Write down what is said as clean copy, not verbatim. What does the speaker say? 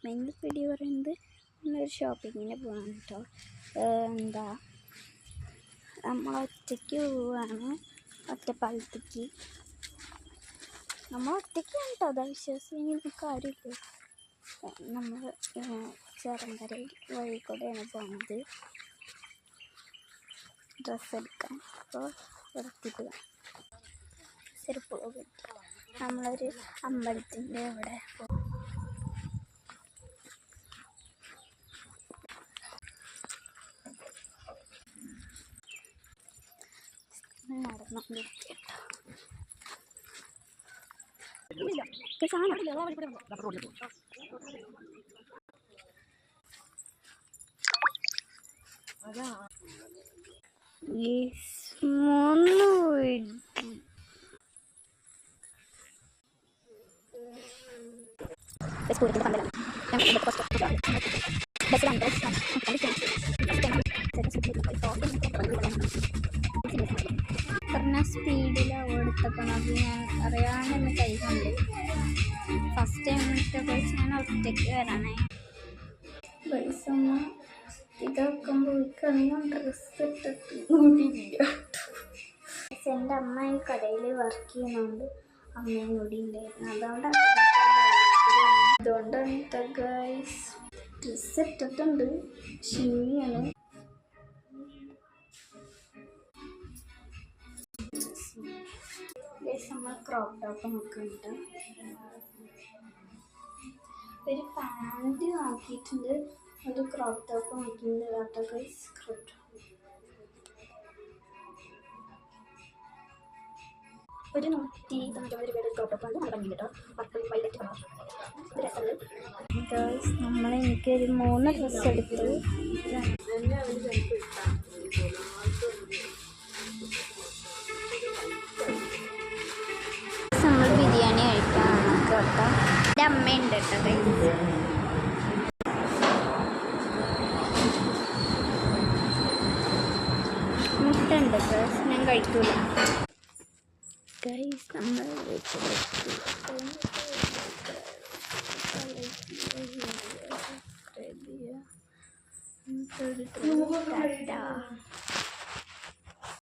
Main video പറയുന്നത് ഒരു ഷോപ്പിങ്ങിന് പോകാൻ കേട്ടോ. എന്താ നമ്മൾ ഒറ്റയ്ക്ക് പോവുകയാണ്, ഒറ്റപ്പാലത്തേക്ക്. നമ്മൾ ഒറ്റയ്ക്കാണ് കേട്ടോ, അതാ വിശ്വസിക്കുന്ന കാര്യമില്ല. നമ്മൾ ചേറങ്കര വഴി കൂടെയാണ് പോകുന്നത് ഡ്രസ്സ് എടുക്കാൻ. അപ്പോൾ എടുത്തിട്ട് ചെരുപ്പ് കിട്ടി. നമ്മളൊരു അമ്പലത്തിൻ്റെ അവിടെ നടന്നുകൊണ്ടിരിക്കട്ടോ. പറഞ്ഞ സ്പീഡിലാണ് ഓടിത്തക്കണം. അത് ഞാൻ അറിയാണ്ട് കൈ കൊണ്ട് ഫസ്റ്റ് ടൈം ഇട്ടപ്പോൾ ഞാൻ ഒറ്റയ്ക്ക് വരാനേ പൈസ ഇതൊക്കെ പോയിക്കഴിഞ്ഞാൽ ഡ്രസ്സ് ഇട്ടിട്ട് കൂടിയില്ല. എൻ്റെ അമ്മ ഈ കടയിൽ വർക്ക് ചെയ്യുന്നുണ്ട്, അമ്മയും കൂടി ഉണ്ടായിരുന്നു. അതുകൊണ്ടാണ് ഗൈസ് ഡ്രസ്സ് ഇട്ടിട്ടുണ്ട്. ഷിമ്മിയാണ്. നമ്മൾ ക്രോപ്പ് ടോപ്പ് നോക്കുന്നുണ്ട്. ഒരു പാൻറ് നോക്കിയിട്ടുണ്ട്, ഒരു ക്രോപ്പ് ടോപ്പ് നോക്കിയിട്ടുണ്ട്. കേട്ടോ ഗൈസ്, ക്രോപ്പ് ടോപ്പ് ഒരു 190 രൂപയുടെ ക്രോപ്പ് ടോപ്പാണ്. നല്ല ഭംഗി കേട്ടോ, പർപ്പിൾ വൈലറ്റ് കളർ രസമുണ്ട്. ഗൈസ് നമ്മൾ എനിക്കൊരു 3 ഡ്രസ്സ് എടുത്തു. നമ്മൾ ബിരിയാണി കഴിക്കാനാണ് കേട്ടോ. എൻ്റെ അമ്മയുണ്ട് കേട്ടോ ഗൈസ്. മുട്ടുണ്ട് ഗൈസ്, ഞാൻ കഴിക്കൂല ഗൈസ്. നമ്മൾ വീട്ടിലെത്തി.